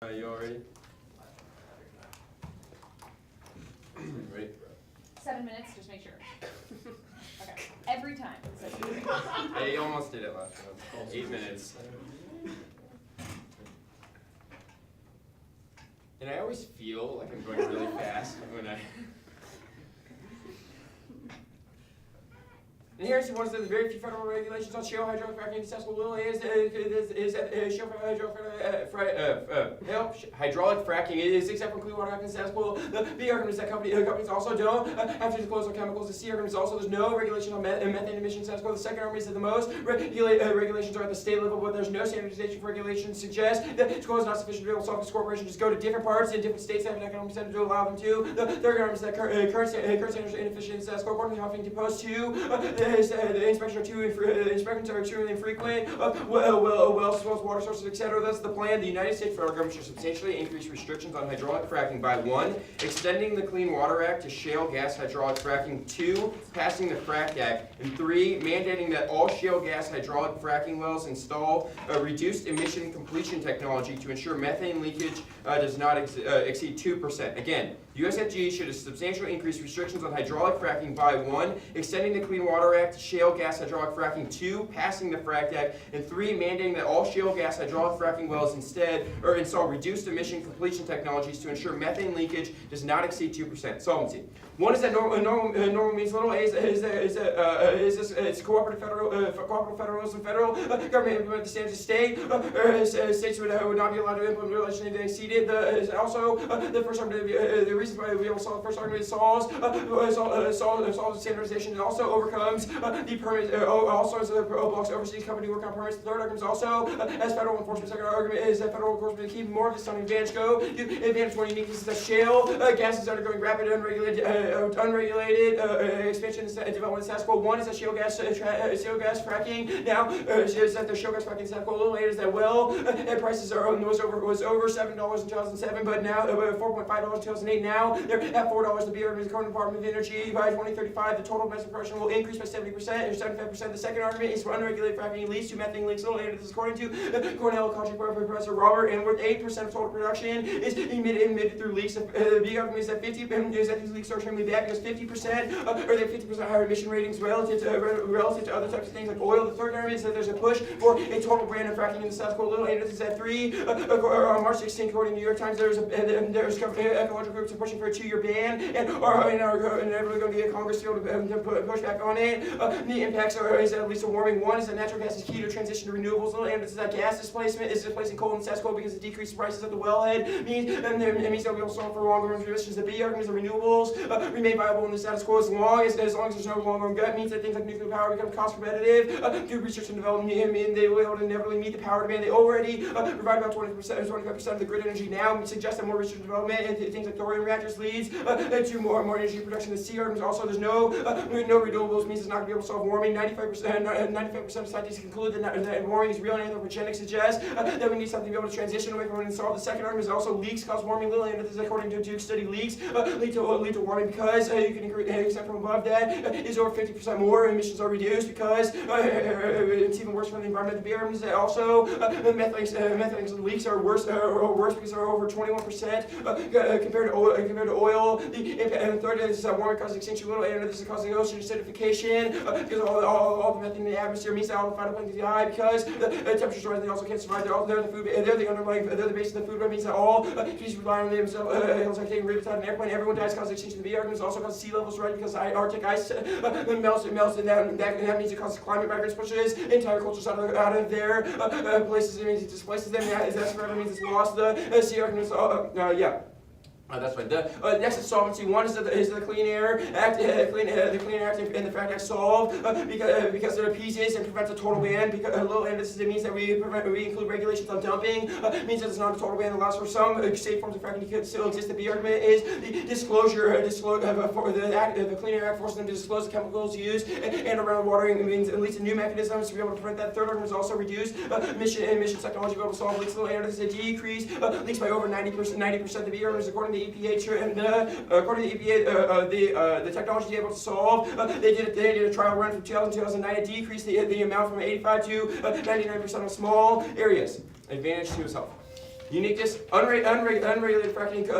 You all ready? Ready? 7 minutes, just make sure. Okay, every time. Hey, you almost did it last time. 8 minutes. And I always feel like I'm going really fast when I... And here's one of the very few federal regulations on shale hydraulic fracking successful is shale hydraulic fracking is except for clean water fracking successful. The B argument is that companies also don't have to disclose on chemicals. The C argument is also there's no regulation on methane emissions successful. The second argument is that the most regulations are at the state level, but there's no standardization for regulations. Suggests that disclosure is not sufficient to be able to solve this corporation. Just go to different parts in different states have an economic incentive to allow them to. The third argument is that current standards are inefficient. Successful according to Huffington Post 2. The inspections are extremely infrequent. Wells, water sources, etc. That's the plan. The United States federal government should substantially increase restrictions on hydraulic fracking by 1, extending the Clean Water Act to shale gas hydraulic fracking, 2, passing the Frack Act, and 3, mandating that all shale gas hydraulic fracking wells install a reduced emission completion technology to ensure methane leakage does not exceed 2%. Again, USFG should substantially increase restrictions on hydraulic fracking by 1, extending the Clean Water Act to shale gas hydraulic fracking, 2, passing the Frack Act, and 3, mandating that all shale gas hydraulic fracking wells install reduced emission completion technologies to ensure methane leakage does not exceed 2%. Solvency. 1 is that normal means little. A is cooperative federalism. Federal government implement the standards of state. States would not be allowed to implement legislation they exceeded. Also, the first argument, the reason why we will solve the first argument is solves the standardization and also overcomes the permit. Also, as blocks overseas company work on permits. The third argument is also as federal enforcement. Second argument is that federal enforcement keep more of this on advantage. Go advantage one uniqueness is that shale gas is undergoing rapid unregulated expansion and development status quo. 1 is that shale gas fracking. Now is that the shale gas fracking status quo. A little later is that prices was over $7 in 2007, but now $4.5 in 2008. Now they're at $4. The BR is according to the Department of Energy. By 2035, the total domestic production will increase by 70% or 75%. The second argument is for unregulated fracking leads to methane leaks. A little later, this is according to Cornell College Professor Robert Inworth. 8% of total production is emitted through leaks. The B argument is that these leaks are extremely bad because 50% or they have 50% higher emission ratings relative to other types of things like oil. The third argument is that there's a push for a total ban of fracking in the South Coast. A little later, this is at 3. On March 16th, according to the New York Times, there's ecological groups are pushing for a 2-year ban and are inevitably going to get Congress to push back on it. The impacts is at least a warming. 1 is that natural gas is key to transition to renewables. And this is that gas displacement is displacing coal and status quo because it decreases prices at the wellhead. It means that we will solve for longer run emissions. The B argument is that renewables remain viable in the status quo as long as there's no longer gut. It means that things like nuclear power become cost competitive. Through research and development, they will be able to inevitably meet the power demand. They already provide about 20% or 25% of the grid energy now. We suggest that more research and development and things like thorium reactors leads to more energy production. The C argument is also there's no renewables means it's not going to be able to solve warming. 95% of scientists conclude that warming is real, and anthropogenic suggests that we need something to be able to transition away from it and solve. The second argument is also leaks cause warming. Little and this is according to a Duke study. Leaks lead to warming because you can except from above that is over 50% more emissions are reduced because it's even worse for the environment. The B argument is that also methane leaks are worse because they're over 21% compared to oil. And third is that warming causes extinction. Little and this is causing ocean acidification because all the methane in the atmosphere means that all the phytoplankton die because the temperatures rise. They also can't survive. They're the base of the food web. Means that all species rely on themselves like taking ribs out of an airplane. Everyone dies causes extinction. The B argument is also causes sea levels rise because Arctic ice melts and that means it causes climate migrants, pushes entire cultures out of their places. It means it displaces them. That's forever means it's lost. The C argument is that's right. The next is solvency. 1 is the Clean Air Act. The Clean Air Act and the Frack Act solve because it appeases and prevents a total ban. Because it means that we include regulations on dumping. It means that it's not a total ban. It allows for some safe forms of fracking to still exist. The B argument is the disclosure. The Clean Air Act forces them to disclose the chemicals used and around watering. It means it leads to new mechanisms to be able to prevent that. Third argument is also reduce emission technology to be able to solve leaks. This is a decrease leaks by over 90%. The B argument is according to the EPA, according to the EPA, the technology is able to solve. They did a trial run from 2000 to 2009. It decreased the amount from 85 to 99% of small areas. Advantage to his health. Uniqueness, unregulated fracking,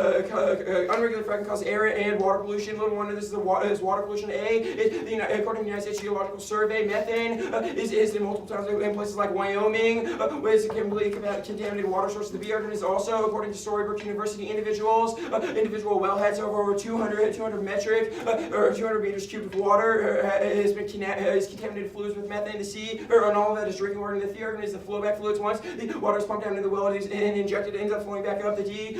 unregulated fracking causes air and water pollution. Little wonder this is water pollution. According to the United States Geological Survey, methane is in multiple times in places like Wyoming, with completely contaminated water sources. The B argument is also, according to Storybrooke University, individual wellheads over 200 metric or 200 meters cubed of water has contaminated fluids with methane. The C, and all of that is drinking water. And the D argument is the flowback fluids. Once the water is pumped down into the well, it is injected. It ends up flowing back up. The D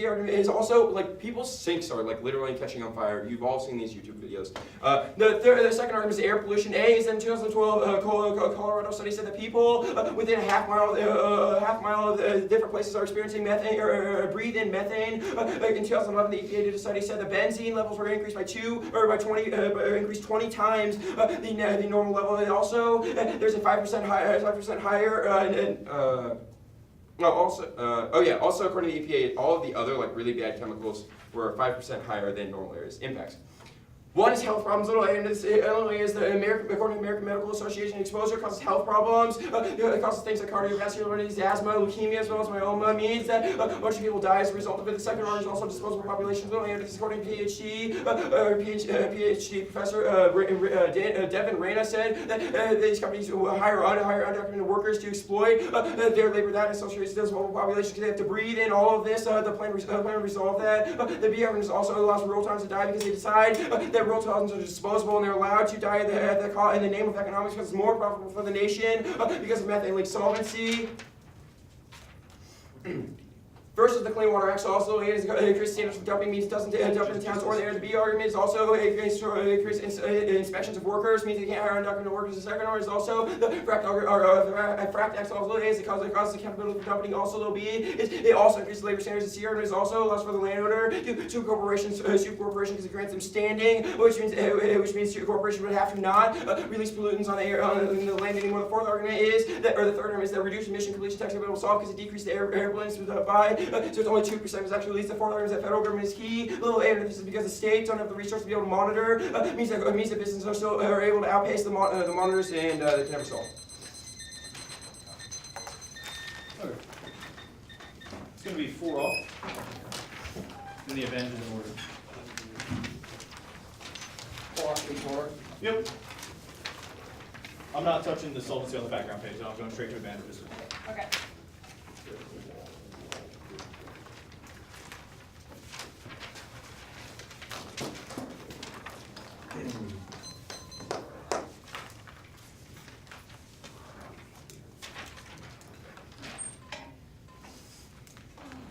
argument is also, like, people's sinks are like literally catching on fire. You've all seen these YouTube videos. The second argument is air pollution. A is in 2012, Colorado study said that people within a half mile of different places are experiencing methane or breathe in methane. In 2011, the EPA did a study said the benzene levels were increased by 20 times the normal level. And also, there's a 5% higher. Also according to the EPA, all of the other like really bad chemicals were 5% higher than normal areas impacts. One is health problems. Little A, and this only is according to the American Medical Association, exposure causes health problems. It causes things like cardiovascular disease, asthma, leukemia, as well as myoma. Means that a bunch of people die as a result of it. The second argument is also disposable population. Little A, and this is according to PhD professor Devin Reyna said that these companies hire undocumented workers to exploit their labor. That associates disposable population because they have to breathe in all of this. The plan to resolve that. The B argument is also allows rural towns to die because they decide that rural towns are disposable and they're allowed to die in the name of economics because it's more profitable for the nation because of methane leak solvency. Versus the Clean Water Act, so also increased standards for dumping means doesn't dump in the towns or the air. The B argument is also increased inspections of workers, means they can't hire undocumented workers. The second argument is also the Fract Act also is it causes accountability for dumping. Also, little B is it also increases labor standards. The C argument is also allows for the landowner to sue corporations because it grants them standing, which means a corporation would have to not release pollutants on the air in the land anymore. The fourth argument is that, or the third argument is that reduced emission completion tax will solve because it decreased the air pollutants by. So it's only 2% is actually released. The fourth argument is that federal government is key. Little A, and this is because the states don't have the resources to be able to monitor. Means that businesses are able to outpace the monitors and they can never solve. Okay. It's going to be 4 off. And the advantages in order. Yep. I'm not touching the solvency on the background page. I'm going straight to advantages. Okay.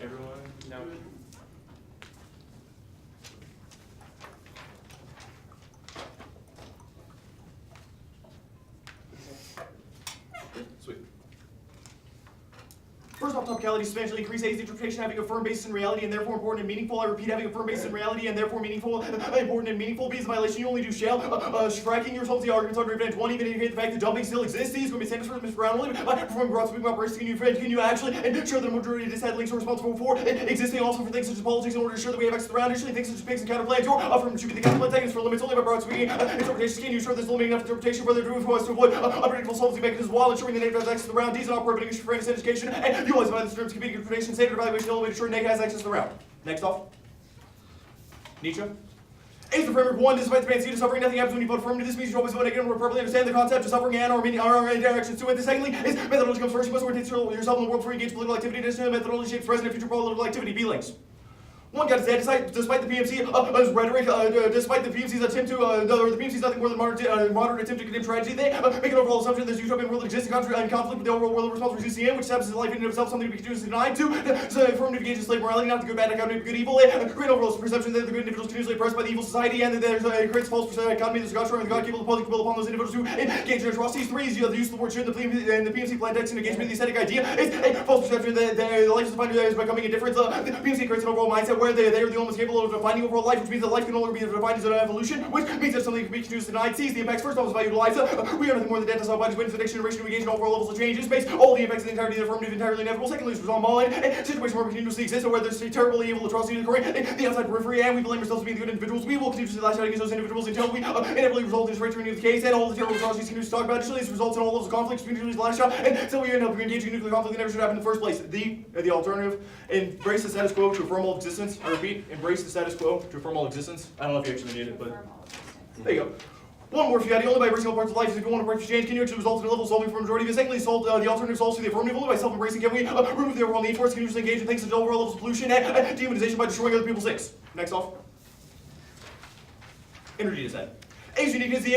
Everyone, now. Sweet. First off, topicality substantially increase A's interpretation having a firm basis in reality and therefore important and meaningful. I repeat, having a firm basis in reality and therefore meaningful, important and meaningful. B is a violation, you only do shall. Fracking your results, the arguments under advantage 1 even indicate the fact that dumping still exists. These going to be standards for Mr. Brown only. Performing broad sweeping operations, can you actually ensure that the majority of dissatisfied links are responsible for existing also for things such as politics in order to ensure that we have access to the round, initially things such as pigs and counterplans, or from should be the counterplan taken for limits only by broad sweeping interpretations. Can you ensure there's limiting enough interpretation whether to avoid unpredictable solvency mechanisms while ensuring the native has access to the round? D's and operating issue for any education and utilize by the terms competing interpretation standard evaluation only to ensure NEG has access to the round. Next off. Nietzsche. Is the framework 1, despite the fancy to suffering, nothing happens when you vote affirmative. This means you always vote negative or properly understand the concept of suffering and or directions to it. Secondly, is methodology comes first. You must orientate yourself in the world before you engage political activity. Additionally, methodology shapes present and future political activity. B links. One got to say, despite the PMC's attempt to, the PMC's nothing more than moderate attempt to condemn tragedy, they make an overall assumption that this utopian world exists in conflict with the overall world of responsible GCM, which establishes life in and of itself something to be continuously denied to. So affirmative engage in slave morality, not the good, bad economy, good, evil. Great overall perception that the good individuals continuously oppressed by the evil society, and that there's creates false economy that's God and God capable of will upon those individuals who engage in atrocities. 3 is the use of the word should and the PMC plan text in engagement in the aesthetic idea. It's a false perception that the life is defined as becoming indifferent. The PMC creates an overall mindset where they are the only ones capable of defining overall life, which means that life can no longer be defined as an evolution, which means that something can be introduced to the United States. The impacts first off is value to life. We are nothing more than dead to bodies waiting for the next generation to engage in overall levels of change in space. All the impacts of the entirety of the affirmative entirely inevitable. Secondly, is resolved online, a situation where we continuously exist, where there's terrible evil atrocities occurring in the outside periphery, and we blame ourselves for being the good individuals. We will continuously lash out against those individuals until we inevitably result in this tyranny of the case, and all the terrible atrocities continues to talk about. Additionally, this results in all levels of conflicts, we continuously lash out, and until we end up engaging in nuclear conflict that never should happen in the first place. The alternative, embrace the status quo to affirm all existence. I repeat, embrace the status quo to affirm all existence. I don't know if you actually need it, but there you go. One more fiat, only by embracing all parts of life is if you want to break change, can you actually result in a level solving for a majority of it? Secondly, the alternative solves to the affirmative, only by self-embracing can we remove the overall need for us, continuously engage in things such as overall levels of pollution and demonization by destroying other people's things. Next off. Energy descent. Asia's uniqueness, the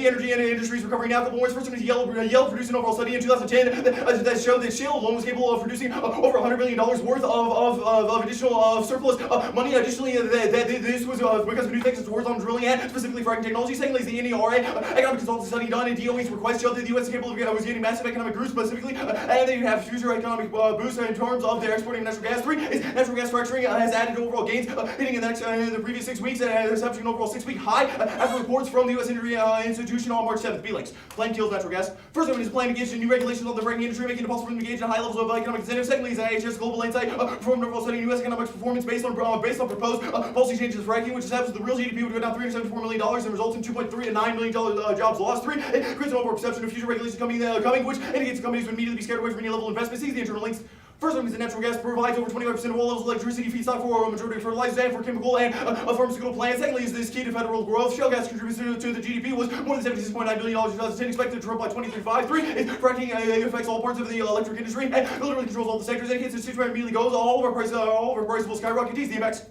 energy industry is recovering now. A couple words. First one is Yale produced an overall study in 2010 that showed that shale alone was capable of producing over $100 billion worth of additional surplus money. Additionally, this was because of new things towards on drilling and specifically fracking technology. Secondly, is the NERA economic consultancy study done in DOE's request showed that the U.S. is capable of was getting massive economic growth specifically, and they have future economic boost in terms of their exporting of natural gas. Three is natural gas fracturing has added overall gains, hitting in the previous 6 weeks and there's an overall 6-week high after reports from the U.S. Energy Institution on March 7th. B-links. Plan kills natural gas. First one is plan to engage in new regulations on the fracking industry, making it possible to engage in high levels of economic incentives. Secondly, is IHS Global Insight performed an overall study in U.S. economic performance based on proposed policy changes to fracking, which establishes the real GDP would go down $374 million and results in $2.3 to $9 million jobs lost. Three, it creates an overall perception of future regulations coming, which indicates companies would immediately be scared away from any level of investment. See the internal links. First one is that natural gas provides over 25% of all levels of electricity feedstock for a majority of fertilizers and for chemical and pharmaceutical plants. Secondly, is this key to federal growth. Shale gas contributes to the GDP was more than $76.9 billion in 2010, expected to triple by 2035. Three is fracking affects all parts of the electric industry and literally controls all the sectors. And hits the situation immediately goes. All of our prices will skyrocket. These the impacts.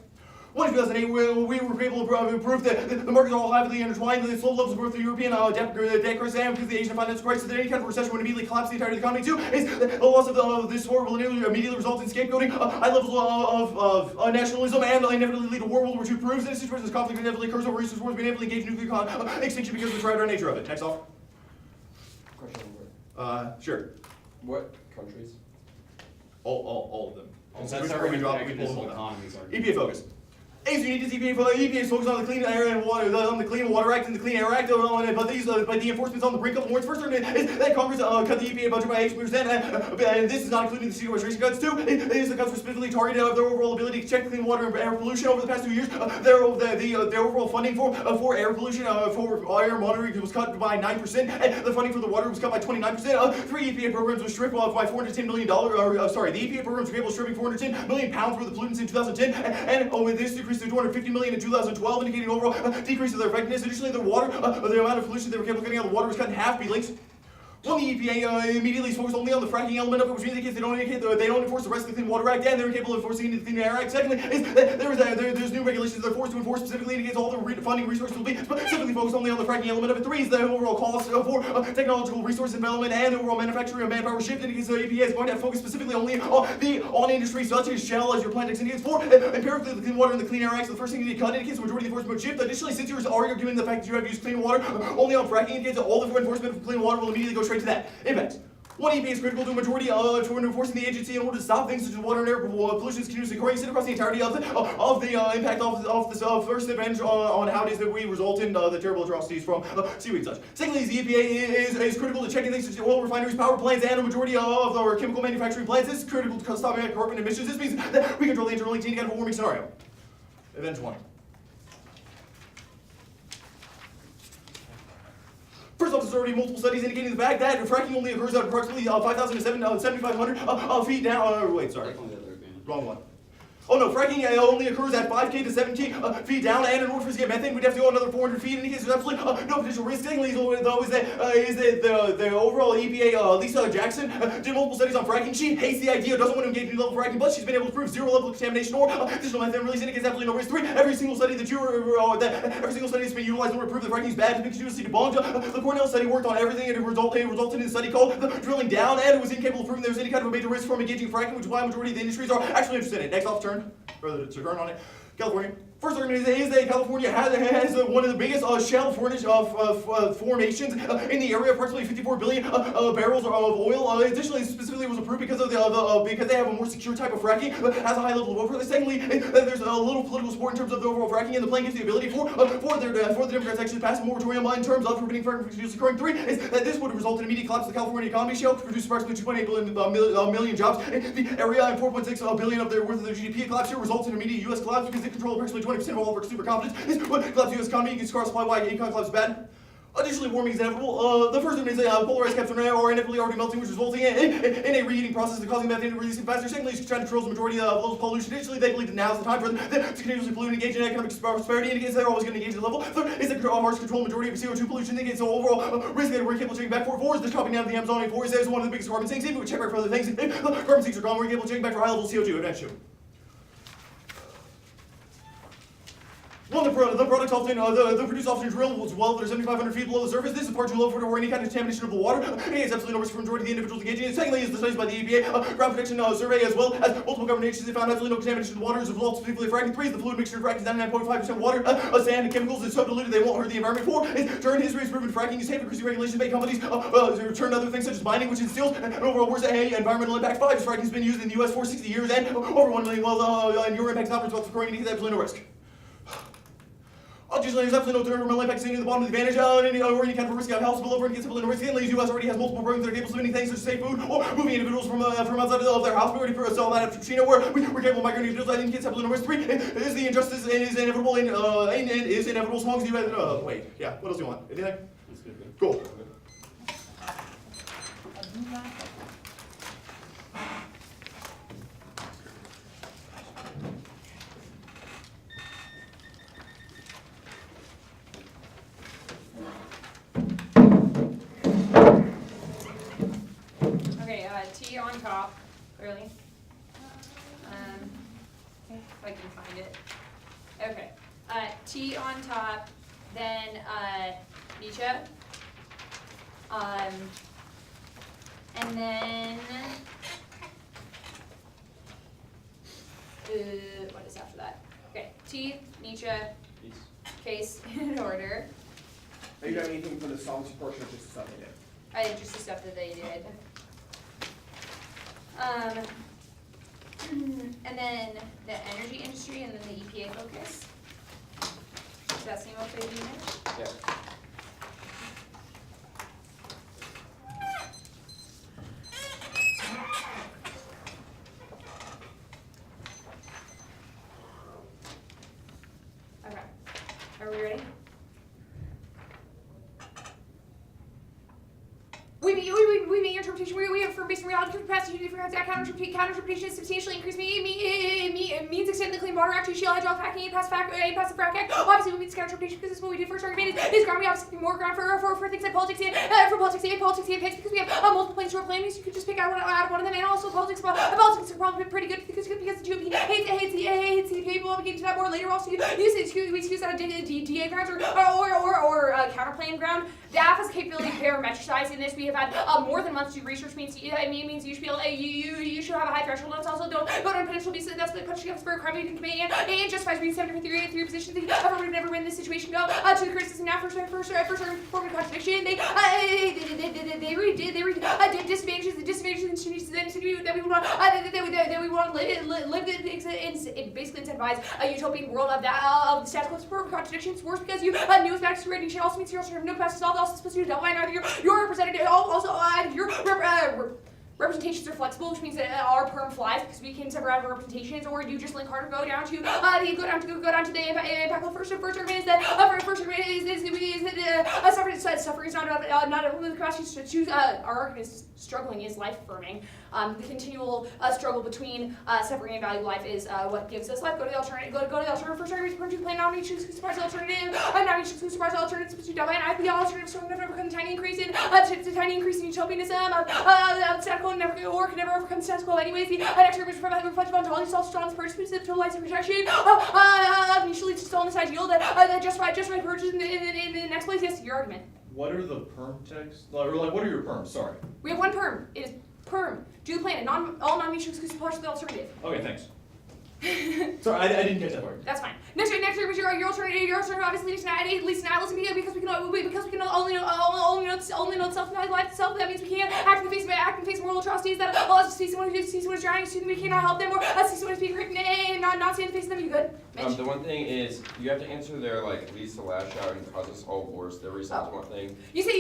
One in 2008, we were able to prove that the markets are all heavily intertwined. The slow levels of growth of the European debt crisis and because of the Asian financial crisis, that any kind of recession would immediately collapse the entirety of the economy. Two is the loss of this war will immediately result in scapegoating, high levels of nationalism, and inevitably lead to war. World War II proves that in situations of conflict inevitably occurs over resource wars, being able to engage in nuclear extinction because of the triad nature of it. Next off. Question. Sure. What countries? All of them. That's how we're going to municipal economies are. EPA focus. Asia's uniqueness, EPA is focused on the Clean Air and Water, on the Clean Water Act and the Clean Air Act, but the enforcement's on the brink of warrants. First is that Congress cut the EPA budget by 8%, and this is not including the sequestration cuts. Two, the cuts were specifically targeted of their overall ability to check clean water and air pollution over the past 2 years. Their overall funding for air pollution, for air monitoring was cut by 9%, and the funding for the water was cut by 29%. Three EPA programs were stripped by $410 million, the EPA programs were capable of stripping 410 million pounds worth of pollutants in 2010, and with this decrease to 250 million in 2012, indicating an overall decrease of their effectiveness. Additionally, the amount of pollution they were capable of getting out of the water was cut in half. B-links. One, the EPA immediately is focused only on the fracking element of it, which indicates they don't enforce the rest of the Clean Water Act, and they're capable of enforcing the Clean Air Act. Secondly, is that there's new regulations they're forced to enforce, specifically indicates all the funding resources will be specifically focused only on the fracking element of it. Three is the overall cost for technological resource development and overall manufacturing and manpower shift, indicates the EPA is going to focus specifically only on industries such as Shell, as your plant indicates. Four, empirically, the Clean Water and the Clean Air Act, so the first thing you need to cut indicates the majority of the enforcement shift. Additionally, since you're arguing the fact that you have used clean water only on fracking, indicates that all the enforcement of clean water will immediately go straight to that. Impacts. One, EPA is critical to a majority for enforcing the agency in order to stop things such as water and air pollution continuously occurring. Sit across the entirety of the impact of this first event on how it is that we result in the terrible atrocities from seaweed and such. Secondly, the EPA is critical to checking things such as oil refineries, power plants, and a majority of our chemical manufacturing plants. This is critical to stopping carbon emissions. This means that we control the internal linked kind of a warming scenario. Event 1. First off, there's already multiple studies indicating the fact that fracking only occurs at approximately 5,000 to 7,500 feet down. Wait, sorry. Wrong one. Oh no, fracking only occurs at 5K to 7K feet down, and in order for us to get methane, we'd have to go another 400 feet. In case there's absolutely no potential risk. Secondly, though, is that the overall EPA, Lisa Jackson, did multiple studies on fracking. She hates the idea, doesn't want to engage in level fracking, but she's been able to prove zero level of contamination or additional methane release. Indicates absolutely no risk. Three, every single study that's been utilized in order to prove that fracking is bad has been continuously debunked. The Cornell study worked on everything, and it resulted in a study called the drilling down, and it was incapable of proving there was any kind of a major risk from engaging in fracking, which is why a majority of the industries are actually interested in it. Next off turn. Or the turn on it. California. First argument is that California has one of the biggest shale formations in the area, approximately 54 billion barrels of oil. Additionally, specifically, it was approved because of because they have a more secure type of fracking, has a high level of oversight. Secondly, there's a little political support in terms of the overall fracking, and the plan gives the ability for the Democrats actually pass a moratorium in terms of forbidding fracking from use occurring. 3 is that this would result in immediate collapse of the California economy. Shale could produce approximately 2.8 million jobs in the area, and 4.6 billion of their worth of their GDP. Collapse here results in immediate U.S. collapse because they control approximately 20% of all of our consumer confidence. This would collapse the U.S. economy. You can scar supply why econ collapse is bad. Additionally, warming is inevitable. The first one is polarized caps are inevitably already melting, which is resulting in a reheating process and causing methane to release faster. Secondly, China controls the majority of those pollution. Additionally, they believe that now is the time for them to continuously pollute and engage in economic prosperity, indicates they're always going to engage at the level. Third is that Mars control the majority of CO2 pollution, indicates so overall risk that we're capable of checking back for. 4 is the chopping down of the Amazon. 4 is one of the biggest carbon sinks. Even if we check back for other things, if carbon sinks are gone, we're capable of checking back for high level CO2. Eventually. Well, the products often, the produced often drill was well that are 7,500 feet below the surface. This is far too low for any kind of contamination of the water. It's absolutely no risk for the majority of the individuals engaging in it. Secondly, is the studies by the EPA ground protection survey, as well as multiple government agencies, they found absolutely no contamination of the water as a result of specifically fracking. 3 is the fluid mixture of fracking is 99.5% water, sand, and chemicals. It's so diluted they won't hurt the environment. 4 is during history has proven fracking is safe, increasing regulations by companies turn to other things such as mining, which instills an overall worse environmental impact. 5 is fracking has been used in the U.S. for 60 years and over 1 million wells, and your impact is not results of growing, absolutely no risk. Obviously, there's absolutely no thermal impact seen at the bottom of the advantage or any kind of risk of health below or any civil risk. The U.S. already has multiple programs that are capable of doing things such as safe food or moving individuals from outside of their house. We already saw that after Katrina, where we're capable of migrating individuals. I think it's absolutely no risk. 3 is the injustice is inevitable and is inevitable as long as you have. Wait, yeah. What else do you want? Anything? Cool. T on top, clearly. If I can find it. Okay. T on top, then Nietzsche. And then what is after that? Okay. T, Nietzsche, case in order. Are you doing anything for the songs portion or just the stuff they did? I did just the stuff that they did. And then the energy industry and then the EPA focus. Does that seem okay to you? Yeah. Okay. Are we ready? We make interpretation. We have firm based on reality capacity for counter-interpretation is substantially increased. Means extend the Clean Water Act to shale hydrofracking and pass the Frack Act. Obviously, we means counter-interpretation because this is what we do. First argument is ground. We obviously more ground for things like politics and picks because we have multiple planes to our plan. So you could just pick out one of them. And also politics are probably pretty good because the GOP hates the people. We'll get into that more later. Also, use that DA grounds or counterplane ground. The AF has capability of parametricizing this. We have had more than months to do research. Means you should be able you should have a high threshold. It's also don't go to potential basis. That's what punching up for a crime and Canadian and justifies reading 7 positions. Everyone would never win this situation. Go to the criticism now. First form of contradiction. They disadvantages that we want to live and basically incentivize a utopian world of the status quo support contradictions. Worse because you news max rating should also means you're also no past solved. Also supposed to do double line. Either your representative also your representations are flexible, which means that our perm flies because we can separate out representations, or you just link hard to go down to the impact. First argument is that suffering is not the capacity to choose. Our argument is struggling is life affirming. The continual struggle between separating and value life is what gives us life. Go to the alternative. Go to the alternative. First argument is perm to plan nomination surprise alternative. Nomination surprise alternatives to double and the alternative so never become tiny increase in utopianism of or can never overcome the status quo. Anyways, the next argument is reflective ontology solves strong purchase to life and rejection mutually to stolen this ideal that justify purchase in the next place. Yes, your argument. What are the perm texts? Or like, what are your perms? Sorry. We have one perm. It is perm. Do the planet. All non-mutually exclusive parts of the alternative. Okay, thanks. Sorry, I didn't get that part. That's fine. Next argument, your alternative obviously needs at least nihilism because we can only know self-knowledge life itself. That means we can't act in the face of moral atrocities that allows us to see someone who's drowning, so we cannot help them, or see someone who's being raped and not see in the face of them. You good? Mitch? The one thing is you have to answer their like leads to lash out and cause us all worse. Their response one thing. You say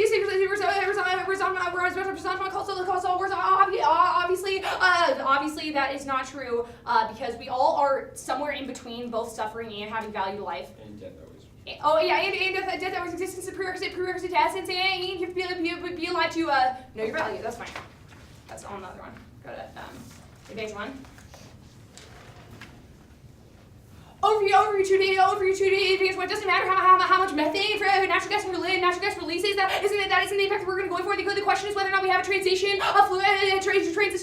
obviously that is not true because we all are somewhere in between both suffering and having value to life. And death always. Oh yeah, and death always exists as a prerequisite to essence, and you have to be alive to know your value. That's fine. That's on another one. Go to advanced one. Overview 2D, advanced one. It doesn't matter how much methane for natural gas releases. That isn't the effect we're going for. The question is whether or not we have a transition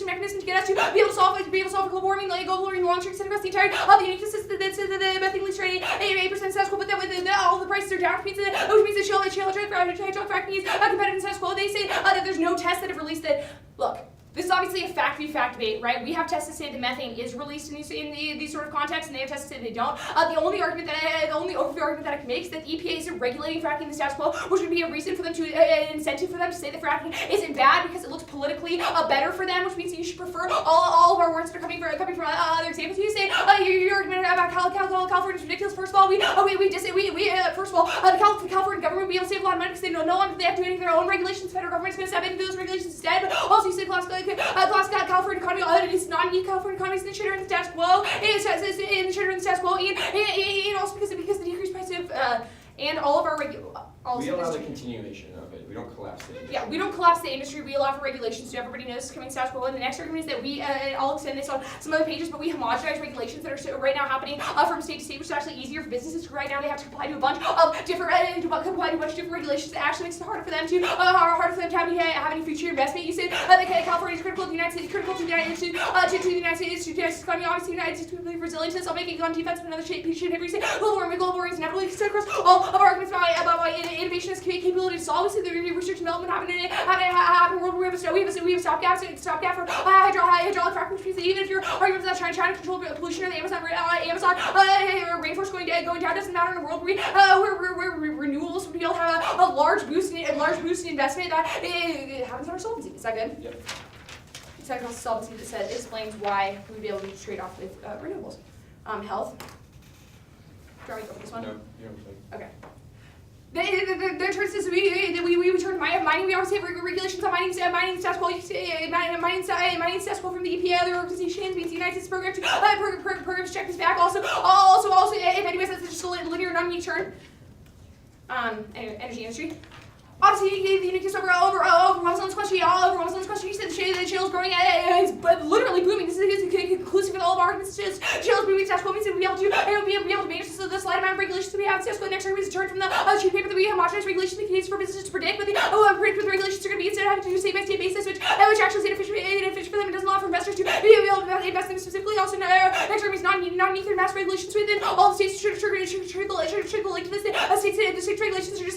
mechanism to get us to be able to solve global warming, long term extent across the entire the uniqueness of the methane leaks rate 8% status quo. But then with all the prices are down, which means the shale fracking is competitive in status quo. They say that there's no tests that have released that. Look. This is obviously a fact debate, right? We have tests that say that methane is released in these sort of contexts, and they have tests that say they don't. The only overview argument that I can make is that the EPA is regulating fracking in the status quo, which would be a reason for them to incentive for them to say that fracking isn't bad because it looks politically better for them, which means that you should prefer all of our words that are coming from other examples. You say your argument about California is ridiculous. First of all, first of all, the California government will be able to save a lot of money because they know no longer they have to do any of their own regulations. The federal government is going to step into those regulations instead. But also, you say California economy, it is not unique. California economy is in the shadow in the status quo. And also because the decreased price of and all of our we allow the continuation of it. We don't collapse the industry. Yeah, we don't collapse the industry. We allow for regulations so everybody knows it's coming status quo. And the next argument is that we, I'll extend this on some other pages, but we homogenize regulations that are right now happening from state to state, which is actually easier for businesses. Right now, they have to comply to a bunch of different regulations that actually makes it harder for them to have any future investment. You said that California is critical to the United States, to the United States economy. Obviously, the United States to be resilient. So I'll make it on defense, but another shape. You should say global warming is inevitably across all of our arguments about why innovation is capability to solve. So the research and development happening world. We have a stopgap for hydraulic fracking, which means that even if your argument is that China control pollution or the Amazon rainforest going down doesn't matter in a world where renewables would be able to have a large boost in investment that happens on our solvency. Is that good? Yep. It's across solvency that explains why we'd be able to trade off with renewables. Health. Do you want me to go for this one? No, you don't. Okay. The truth is we return to mining. We always have regulations on mining status quo. Mining status quo from the EPA, other organizations, means the United States program to check this back. Also, if anyways, that's just a linear, non-unique turn. Energy industry. Obviously, the uniqueness over Rosalind's question. You said the shale is growing. It's literally booming. This is conclusive with all of our arguments. Shale is booming. Status quo means that we'll be able to manage the slight amount of regulations that we have. Status quo next argument is turn from the sheet paper that we homogenize regulations that can for businesses to predict what the regulations are going to be instead of having to do state by state basis, which actually is inefficient for them and doesn't allow for investors to be able to invest in them specifically. Also, next argument is non-unique mass regulations within all the states should relate to this. The state regulations are just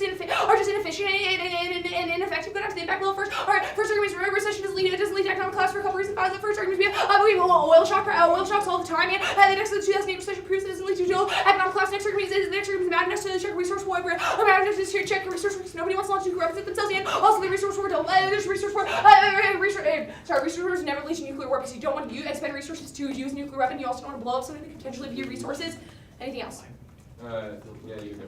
inefficient and ineffective. But I have to stay back a little first. All right, first argument is recession doesn't lead to economic collapse for a couple reasons. The first argument is we have oil shocks all the time. And the next of the 2008 recession proves that it doesn't lead to economic collapse. Next argument is bad enough to check resource war. Check resource war. Nobody wants to launch nuclear weapons at themselves. And also the resource war. There's resource war. Resource wars never lead to nuclear war because you don't want to spend resources to use a nuclear weapon. You also don't want to blow up something that could potentially be resources. Anything else? Yeah, you go.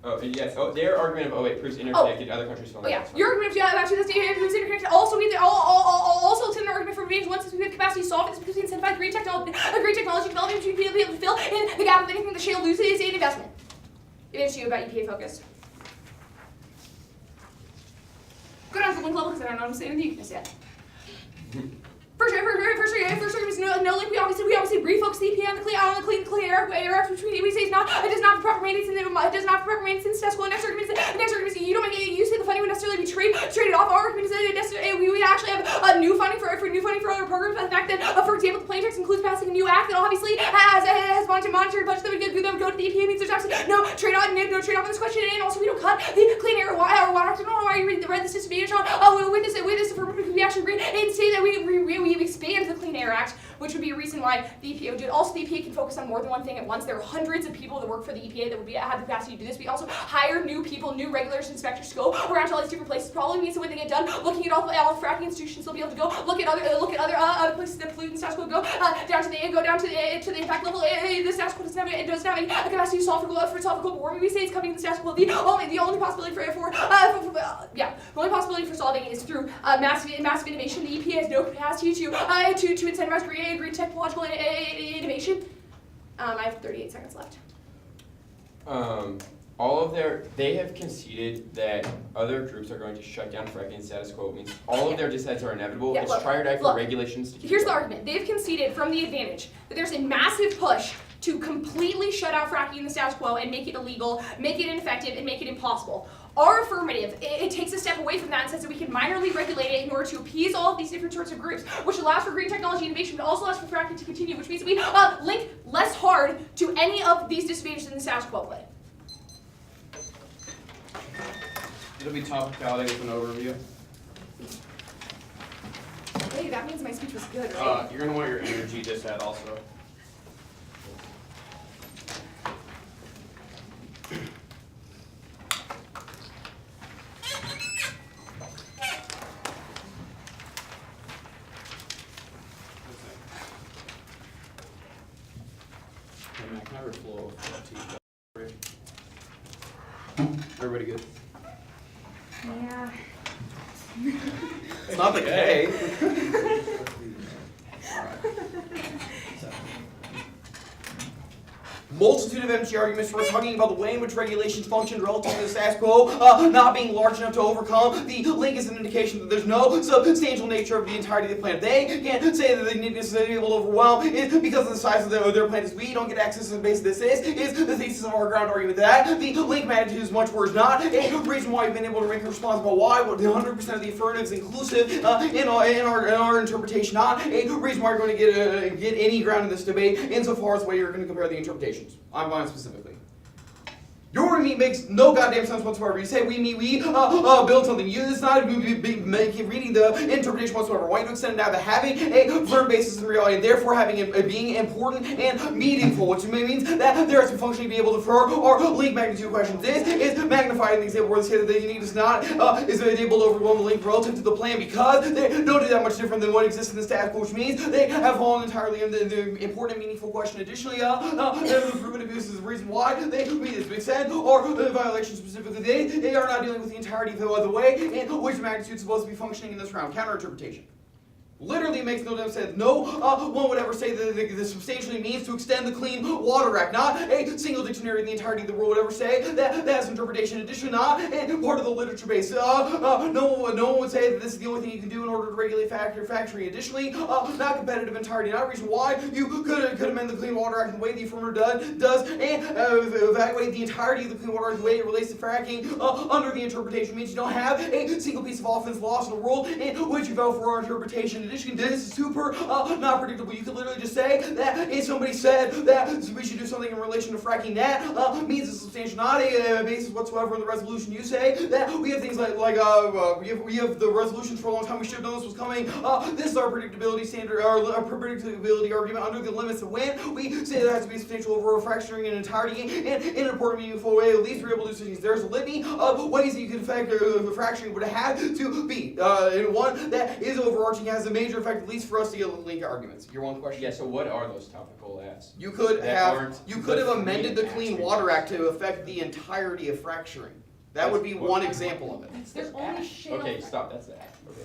Oh, yes. Oh, their argument of 08 proves interconnected. Other countries don't. Oh, yeah. Your argument about 2008 proves interconnected. Also, also it's an argument for being once we have capacity to solve it. It's because we incentivize green technology development to be able to fill in the gap of anything the shale loses in investment. Advantage to you about EPA focus. Go down to the link level because I don't know what I'm saying the uniqueness yet. First argument is no link. We obviously refocus the EPA on the clean air act, which we say it does not have proper mandates in the status quo. Next argument is you say the funding would necessarily be traded off. Our argument is that we actually have new funding for other programs. The fact that, for example, the plain text includes passing a new act that obviously has monetary budget that would go to the EPA means there's absolutely no trade off in this question. And also we don't cut the clean air or water act. I don't know why you read this disadvantage on with this affirmative because we actually agree and say that we expand the Clean Air Act, which would be a reason why the EPA would do it. Also, the EPA can focus on more than one thing at once. There are hundreds of people that work for the EPA that would have the capacity to do this. We also hire new people, new regulators, inspectors to go around to all these different places. Probably means that when they get done looking at all the fracking institutions, they'll be able to go look at other places that pollute and status quo, go down to the impact level. The status quo doesn't have any capacity to solve global warming. We say it's coming in the status quo. The only possibility the only possibility for solving it is through massive innovation. The EPA has no capacity to incentivize green technological innovation. I have 38 seconds left. They have conceded that other groups are going to shut down fracking. Status quo means all of their dissents are inevitable. Yeah, it's look, try or die for regulations to keep Here's the going. argument. They've conceded from the advantage that there's a massive push to completely shut out fracking in the status quo and make it illegal, make it ineffective, and make it impossible. Our affirmative, it takes a step away from that and says that we can minorly regulate it in order to appease all of these different sorts of groups, which allows for green technology innovation, but also allows for fracking to continue, which means that we link less hard to any of these disadvantages in the status quo way. It'll be Topicality with an overview. Hey, that means my speech was good, right? You're gonna want your energy disk hat also. Hey man, can I reflow tea? Everybody good? Yeah. It's not the K. Multitude of empty arguments for talking about the way in which regulations function relative to the status quo not being large enough to overcome. The link is an indication that there's no substantial nature of the entirety of the planet. They can't say that they need to be able to overwhelm it because of the size of their planet. We don't get access to the base of this is the thesis of our ground argument that the link magnitude is much worse. Not a reason why we've been able to make a response about why 100% of the affirmative is inclusive in our interpretation. Not a reason why you're going to get any ground in this debate insofar as the way you're going to compare the interpretations. I'm mine specifically. Your meat makes no goddamn sense whatsoever. You say we build something. It's not reading the interpretation whatsoever. Why do you extend it down to having a firm basis in reality and therefore having it being important and meaningful, which means that there is some function to be able to for our link magnitude questions. This is magnified in the example where they say that the unique is not is able to overwhelm the link relative to the plan because they don't do that much different than what exists in the status quo, which means they have fallen entirely in the important and meaningful question. Additionally, the proven abuse is the reason why they meet this big sense. Or the violation specifically, they are not dealing with the entirety of the way in which magnitude is supposed to be functioning in this round. Counterinterpretation. Literally makes no damn sense. No one would ever say that this substantially means to extend the Clean Water Act. Not a single dictionary in the entirety of the world would ever say that that's interpretation. Additionally, not part of the literature base. No one would say that this is the only thing you can do in order to regulate factory. Additionally, not competitive entirety. Not a reason why you could amend the Clean Water Act in the way the affirmative does and evaluate the entirety of the Clean Water Act the way it relates to fracking under the interpretation. Means you don't have a single piece of offense lost in the world in which you vote for our interpretation. In addition, this is super not predictable. You could literally just say that if somebody said that we should do something in relation to fracking, that means it's substantial, not a basis whatsoever in the resolution. You say that we have things like we have the resolutions for a long time. We should have known this was coming. This is our predictability standard, our predictability argument under the limits of when we say there has to be substantial over fracturing in entirety and in an important meaningful way. At least we're able to do things. There's a litany of ways that you can affect fracturing would have to be in one that is overarching, has a major effect, at least for us to get link arguments. Your one question. Yeah, so what are those topical acts? You could have amended the Clean Water Act to affect the entirety of fracturing. That would be one example of it. There's only shit. Okay, stop. That's the act. Okay.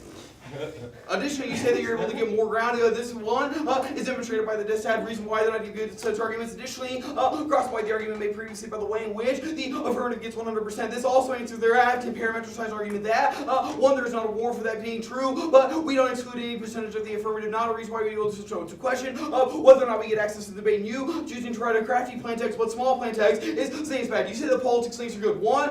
Additionally, you say that you're able to get more ground. This one is demonstrated by the dissent. Reason why they're not good such arguments. Additionally, cross-wide the argument made previously by the way in which the affirmative gets 100%. This also answers their active parametricized argument that one, there's not a warrant for that being true, but we don't exclude any percentage of the affirmative. Not a reason why we go to question whether or not we get access to the debate. And you choosing to write a crafty plain text, but small plain text is saying it's bad. You say the politics links are good. One,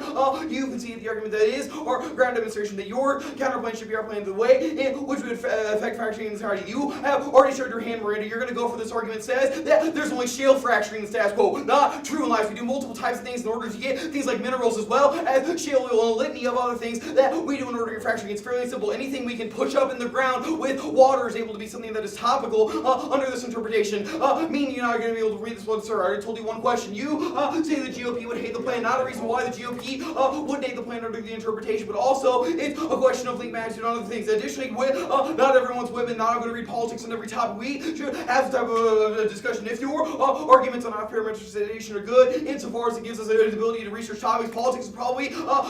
you concede the argument that is our ground demonstration that your counterplain should be our plan. The way which would affect fracturing in the entirety. You have already showed your hand, Miranda. You're going to go for this argument says that there's only shale fracturing in the status quo. Not true in life. We do multiple types of things in order to get things like minerals as well as shale oil and a litany of other things that we do in order to get fracturing. It's fairly simple. Anything we can push up in the ground with water is able to be something that is topical under this interpretation. Meaning you're not going to be able to read this one, sir. I already told you one question. You say the GOP would hate the plan. Not a reason why the GOP wouldn't hate the plan under the interpretation, but also it's a question of link magnitude and other things. Additionally, not everyone's Whitman. Not going to read politics on every topic. We should have the type of discussion. If your arguments on off-parameterization are good, insofar as it gives us the ability to research topics, politics is probably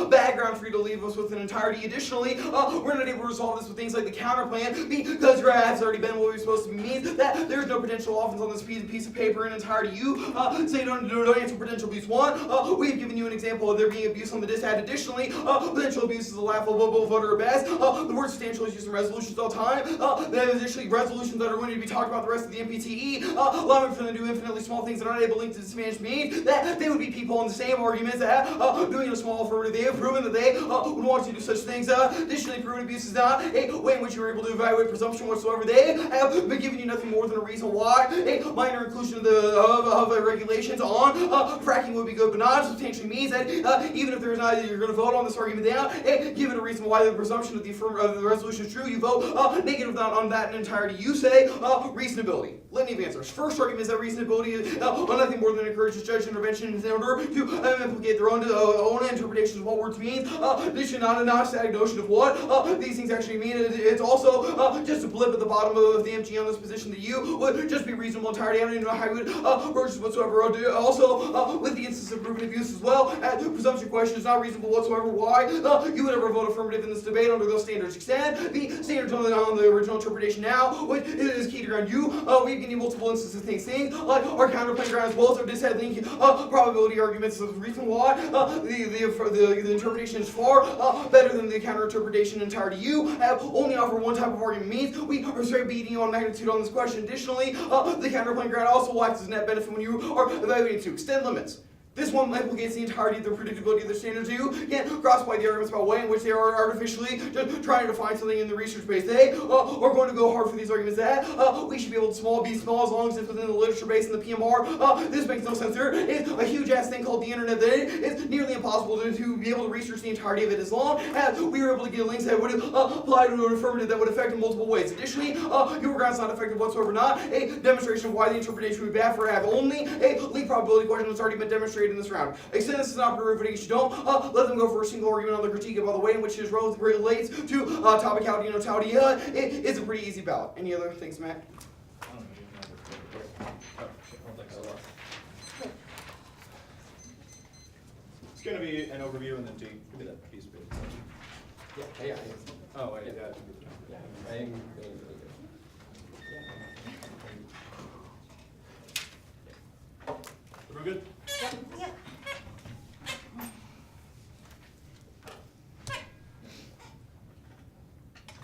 background for you to leave us with an entirety. Additionally, we're not able to resolve this with things like the counter plan because your has already been what we're supposed to be. Means that there's no potential offense on this piece of paper in entirety. You say don't answer potential abuse. One, we've given you an example of there being abuse on the dissad. Additionally, potential abuse is a laughable voter at best. The word substantial is used in resolutions all the time. Then additionally, resolutions that are going to be talked about the rest of the NPTE, allowing for them to do infinitely small things that aren't able to link to disadvantaged means that they would be people on the same arguments that doing a small affirmative. They have proven that they would want to do such things. Additionally, proven abuse is not a way in which you're able to evaluate presumption whatsoever. They have been giving you nothing more than a reason why a minor inclusion of the regulations on fracking would be good, but not substantially means that even if there's not, you're going to vote on this argument down, given a reason why the presumption of the resolution is true, you vote negative on that in entirety. You say reasonability. Litany of answers. First argument is that reasonability is nothing more than encourages judge intervention in order to implicate their own interpretations of what words mean. This should not a static notion of what these things actually mean. It's also just a blip at the bottom of the MG on this position that you would just be reasonable entirety. I don't even know how you would approach this whatsoever. Also, with the instance of proven abuse as well, the presumption question is not reasonable whatsoever. Why you would ever vote affirmative in this debate under those standards extend the standards on the original interpretation now, which is key to ground you. We've given you multiple instances of things like our counterpoint ground as well as our dissad link probability arguments. The reason why the interpretation is far better than the counter interpretation entirety. You have only offered one type of argument means we are straight beating you on magnitude on this question. Additionally, the counterpoint ground also acts as net benefit when you are evaluating to extend limits. This one implicates the entirety of the predictability of the standards. You can't cross-apply the arguments about way in which they are artificially just trying to find something in the research base. They are going to go hard for these arguments that we should be able to be small as long as it's within the literature base and the PMR. This makes no sense. There is a huge-ass thing called the internet that it's nearly impossible to be able to research the entirety of it as long as we were able to get links that would apply to an affirmative that would affect in multiple ways. Additionally, your ground's not effective whatsoever. Not a demonstration of why the interpretation would be bad for have only a link probability question that's already been demonstrated in this round. Extend this as an operative if you don't let them go for a single argument on the critique about the way in which it relates to topicality and totality. It's a pretty easy ballot. Any other things, Matt? It's going to be an overview and then give me that piece of paper. Yeah. Oh, wait, yeah. I am We're good? Yep.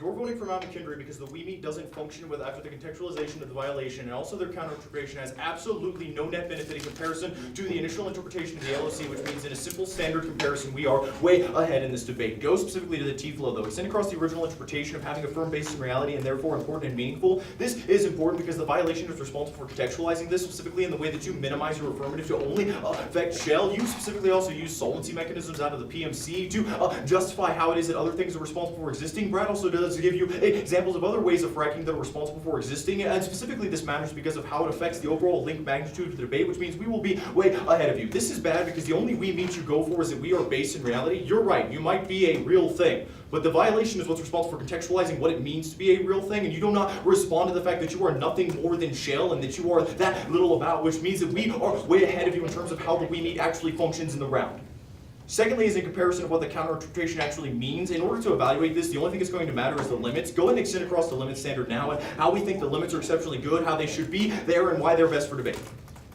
You're voting for Mckendree because the we meet doesn't function after the contextualization of the violation, and also their counter-interpretation has absolutely no net benefit in comparison to the initial interpretation of the LOC, which means in a simple standard comparison, we are way ahead in this debate. Go specifically to the T-flow, though. Extend across the original interpretation of having a firm basis in reality and therefore important and meaningful. This is important because the violation is responsible for contextualizing this specifically in the way that you minimize your affirmative to only affect shell. You specifically also use solvency mechanisms out of the PMC to justify how it is that other things are responsible for existing. Brad also does give you examples of other ways of fracking that are responsible for existing, and specifically this matters because of how it affects the overall link magnitude of the debate, which means we will be way ahead of you. This is bad because the only we meet you go for is that we are based in reality. You're right, you might be a real thing, but the violation is what's responsible for contextualizing what it means to be a real thing, and you do not respond to the fact that you are nothing more than shell and that you are that little about, which means that we are way ahead of you in terms of how the we meet actually functions in the round. Secondly is in comparison of what the counter-interpretation actually means. In order to evaluate this, the only thing that's going to matter is the limits. Go ahead and extend across the limit standard now and how we think the limits are exceptionally good, how they should be there, and why they're best for debate.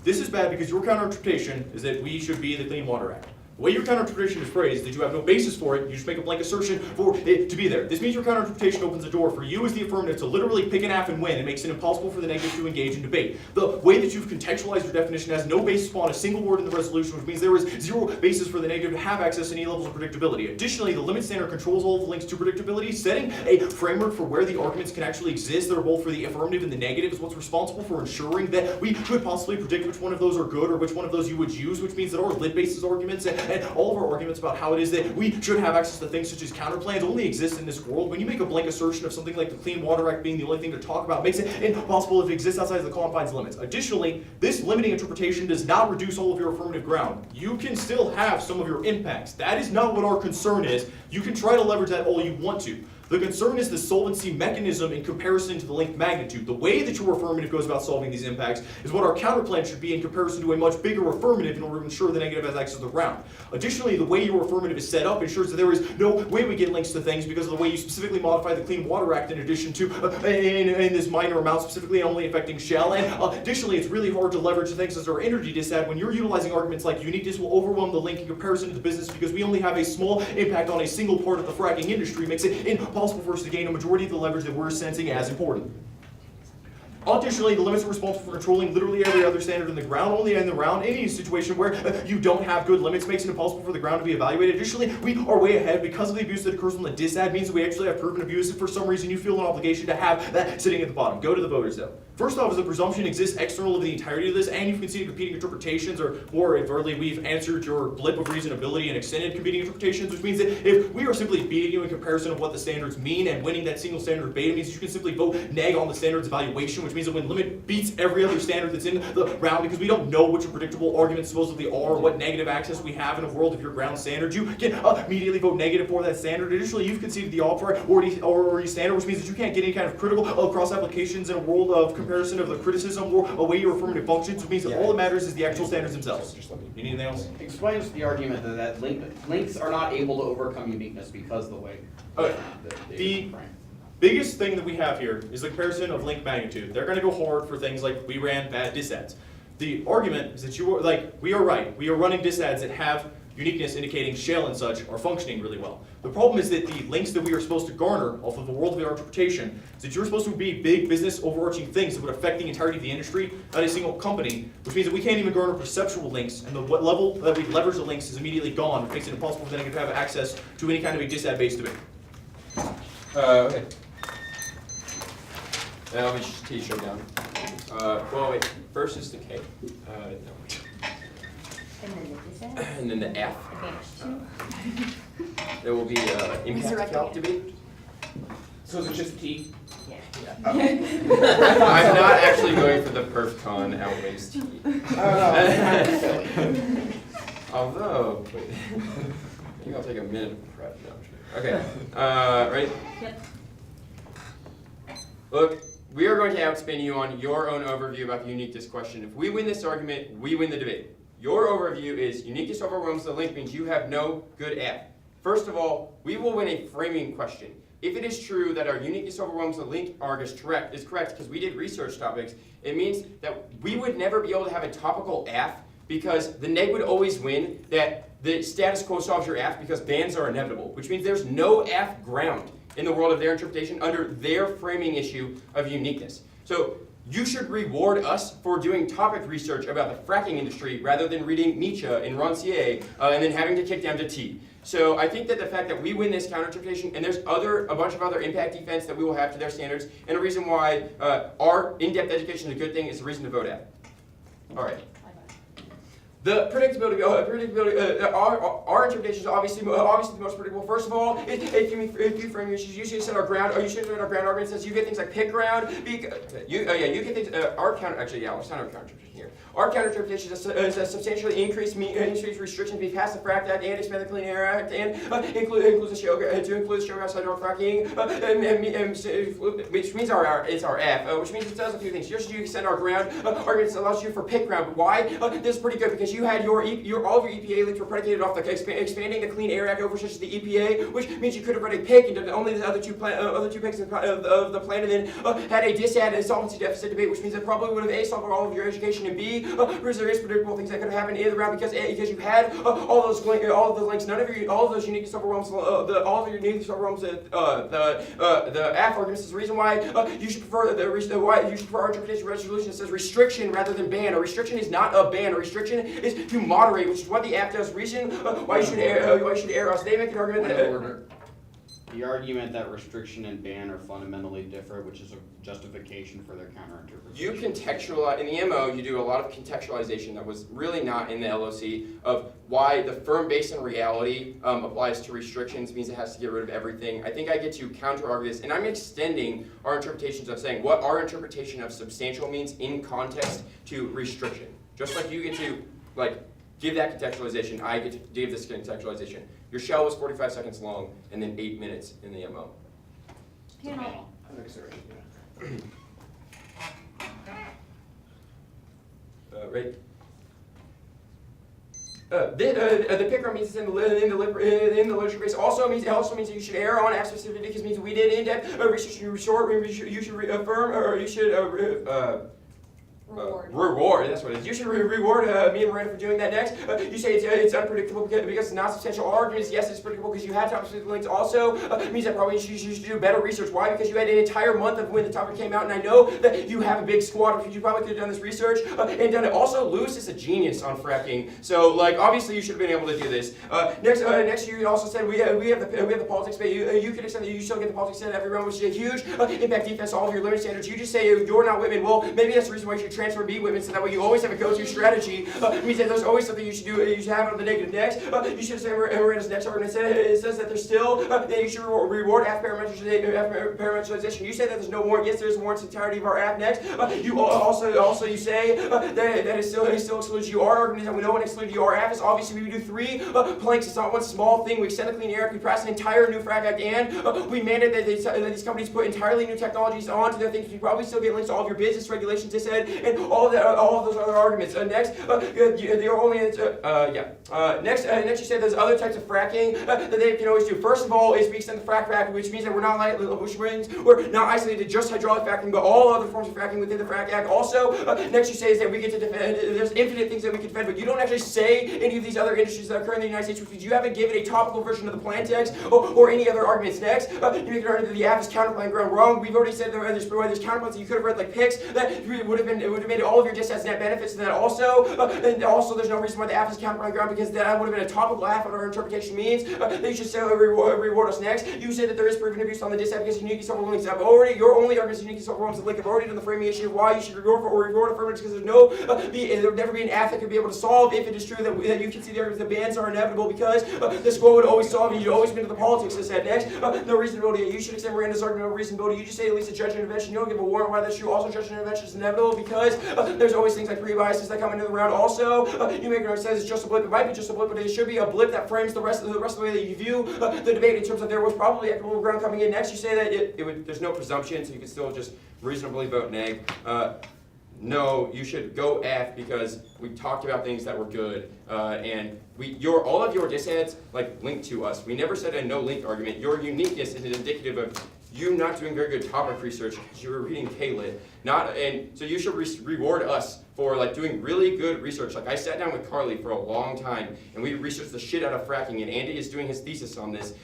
This is bad because your counter-interpretation is that we should be the Clean Water Act. The way your counter-interpretation is phrased is that you have no basis for it, you just make a blank assertion for it to be there. This means your counter-interpretation opens the door for you as the affirmative to literally pick an F and win and makes it impossible for the negative to engage in debate. The way that you've contextualized your definition has no basis upon a single word in the resolution, which means there is zero basis for the negative to have access to any levels of predictability. Additionally, the limit standard controls all of the links to predictability, setting a framework for where the arguments can actually exist that are both for the affirmative and the negative is what's responsible for ensuring that we could possibly predict which one of those are good or which one of those you would use, which means that our lid-basis arguments and all of our arguments about how it is that we should have access to things such as counterplans only exist in this world. When you make a blank assertion of something like the Clean Water Act being the only thing to talk about, makes it impossible if it exists outside of the confines limits. Additionally, this limiting interpretation does not reduce all of your affirmative ground. You can still have some of your impacts. That is not what our concern is. You can try to leverage that all you want to. The concern is the solvency mechanism in comparison to the linked magnitude. The way that your affirmative goes about solving these impacts is what our counterplan should be in comparison to a much bigger affirmative in order to ensure the negative has access to the ground. Additionally, the way your affirmative is set up ensures that there is no way we get links to things because of the way you specifically modify the Clean Water Act in addition to, in this minor amount, specifically only affecting shell. And additionally, it's really hard to leverage things as our energy dissad when you're utilizing arguments like uniqueness will overwhelm the link in comparison to the business because we only have a small impact on a single part of the fracking industry, makes it impossible for us to gain a majority of the leverage that we're sensing as important. Additionally, the limits are responsible for controlling literally every other standard in the ground, only in the round. Any situation where you don't have good limits makes it impossible for the ground to be evaluated. Additionally, we are way ahead because of the abuse that occurs on the dissad means that we actually have proven abuse, and for some reason you feel an obligation to have that sitting at the bottom. Go to the voters though. First off, is the presumption exists external of the entirety of this, and you've conceded competing interpretations, or more advertly, we've answered your blip of reasonability and extended competing interpretations, which means that if we are simply beating you in comparison of what the standards mean and winning that single standard beta means that you can simply vote neg on the standards evaluation, which means that when limit beats every other standard that's in the round because we don't know which predictable arguments supposedly are or what negative access we have in a world of your ground standard, you can immediately vote negative for that standard. Additionally, you've conceded the priority standard, which means that you can't get any kind of critical cross applications in a world of comparison of the criticism or a way your affirmative functions, which means that all that matters is the actual standards themselves. You need anything else? Explains the argument that links are not able to overcome uniqueness because of the way. Okay. The biggest thing that we have here is the comparison of link magnitude. They're going to go hard for things like we ran bad disads. The argument is that we are right. We are running disads that have uniqueness indicating shell and such are functioning really well. The problem is that the links that we are supposed to garner off of the world of our interpretation is that you're supposed to be big business overarching things that would affect the entirety of the industry, not a single company, which means that we can't even garner perceptual links, and what level that we leverage the links is immediately gone, which makes it impossible for them to have access to any kind of a disad-based debate. Okay. Now let me just T show down. Well, wait. First is the K. And then the F. There will be impact calc debate. So is it just T? Yeah. I'm not actually going for the perf con outweighs T. Although, wait. I think I'll take a minute of prep. No, I'm kidding. Okay. Ready? Yep. Look, we are going to outspin you on your own overview about the uniqueness question. If we win this argument, we win the debate. Your overview is uniqueness overwhelms the link means you have no good F. First of all, we will win a framing question. If it is true that our uniqueness overwhelms the link arg is correct because we did research topics, it means that we would never be able to have a topical F because the neg would always win, that the status quo solves your F because bans are inevitable, which means there's no F ground in the world of their interpretation under their framing issue of uniqueness. So you should reward us for doing topic research about the fracking industry rather than reading Nietzsche and Rancière and then having to kick down to T. So I think that the fact that we win this counter-interpretation, and there's a bunch of other impact defense that we will have to their standards, and a reason why our in-depth education is a good thing is a reason to vote at. All right. The predictability, our interpretation is obviously the most predictable. First of all, if you frame issues, you should set our ground, or you should set our ground argument says you get things like pick ground. You get things. Our counter, actually, yeah, let's not have a counter interpretation here. Our counter interpretation is a substantially increased restrictions be passed the Frack Act and expand the Clean Air Act and includes the show gas hydraulic fracking, which means it's our F, which means it does a few things. Just you extend our ground arguments allows you for pick ground. But why? This is pretty good because because you had all of your EPA links were predicated off the expanding the Clean Air Act over such as the EPA, which means you could have read a pick and done only the other two picks of the plan, and then had a disad and solvency deficit debate, which means it probably would have A, solved all of your education, and B, various predictable things that could have happened in the round because you had all of the links, all of those unique subrealms, all of your unique subrealms, the AF arguments is the reason why you should prefer our interpretation resolution that says restriction rather than ban. A restriction is not a ban. A restriction is to moderate, which is what the AF does. Reason why you should err us. They make an argument that. The argument that restriction and ban are fundamentally different, which is a justification for their counterinterpretation. You contextualize, in the MO, you do a lot of contextualization that was really not in the LOC of why the firm based on reality applies to restrictions, means it has to get rid of everything. I think I get to counter-argue this, and I'm extending our interpretations of saying what our interpretation of substantial means in context to restriction. Just like you get to, give that contextualization, I get to give this contextualization. Your shell was 45 seconds long, and then 8 minutes in the MO. Panel. Right. The picker means it's in the literature base. Also means that you should err on app specificity because it means we did in-depth research. You should affirm or you should reward. That's what it is. You should reward me and Miranda for doing that next. You say it's unpredictable because it's not substantial arguments. Yes, it's predictable because you had topic links. Also means that probably you should do better research. Why? Because you had an entire month of when the topic came out, and I know that you have a big squad. You probably could have done this research and done it. Also, Lewis is a genius on fracking. So, obviously, you should have been able to do this. Next, you also said we have the politics, but you could extend that you still get the politics in every round, which is a huge impact defense. All of your limit standards. You just say you're not Whitman. Well, maybe that's the reason why you should transfer B Whitman, so that way you always have a go-to strategy. It means that there's always something you should do. You should have it on the negative next. You should say Miranda's next argument. It says that there's still that you should reward app parameterization. You say that there's no warrant. Yes, there's warrants. The entirety of our app next. You also you say that it still excludes UR arguments, and we know when exclude UR app is. Obviously, we do 3 planks. It's not one small thing. We extend the Clean Air Act. We pass an entire new Frack Act, and we mandate that these companies put entirely new technologies onto their things. You probably still get links to all of your business regulations, dised, and all of those other arguments. Next, next you say there's other types of fracking that they can always do. First of all, is we extend the frack back, which means that we're not isolated to just hydraulic fracking, but all other forms of fracking within the Frack Act. Also, next you say is that we get to defend. There's infinite things that we can defend, but you don't actually say any of these other industries that occur in the United States, which means you haven't given a topical version of the plan text or any other arguments. Next, you make an argument that the app is counterplan ground wrong. We've already said there's counterplans that you could have read like picks that would have made all of your dis as net benefits, and that also there's no reason why the app is counterplan ground because that would have been a topical app, and our interpretation means that you should say reward us next. You say that there is proven abuse on the dis app because unique several links have already. Your only argument is unique several links of link have already done the framing issue of why you should reward affirmatives because there's no there would never be an app that could be able to solve if it is true that you can see the arguments that bans are inevitable because the score would always solve and you'd always been to the politics. This said next, no reasonability. You should extend Miranda's argument of reasonability. You just say at least a judge intervention. You don't give a warrant why that's true. Also, judge intervention is inevitable because there's always things like pre-biases that come into the round. Also, you make it says it's just a blip. It might be just a blip, but it should be a blip that frames the rest of the way that you view the debate in terms of there was probably equitable ground coming in. Next, you say that there's no presumption, so you can still just reasonably vote nay. No, you should go F because we talked about things that were good, and all of your disheads linked to us. We never said a no link argument. Your uniqueness is indicative of you not doing very good topic research because you were reading K-Lit. So you should reward us for doing really good research. I sat down with Carly for a long time and we researched the shit out of fracking, and Andy is doing his thesis on this.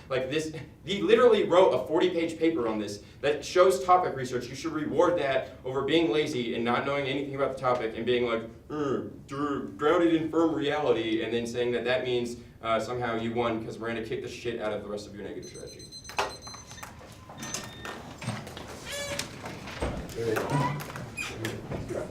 He literally wrote a 40-page paper on this that shows topic research. You should reward that over being lazy and not knowing anything about the topic and being grounded in firm reality, and then saying that means somehow you won because Miranda kicked the shit out of the rest of your negative strategy. Very good.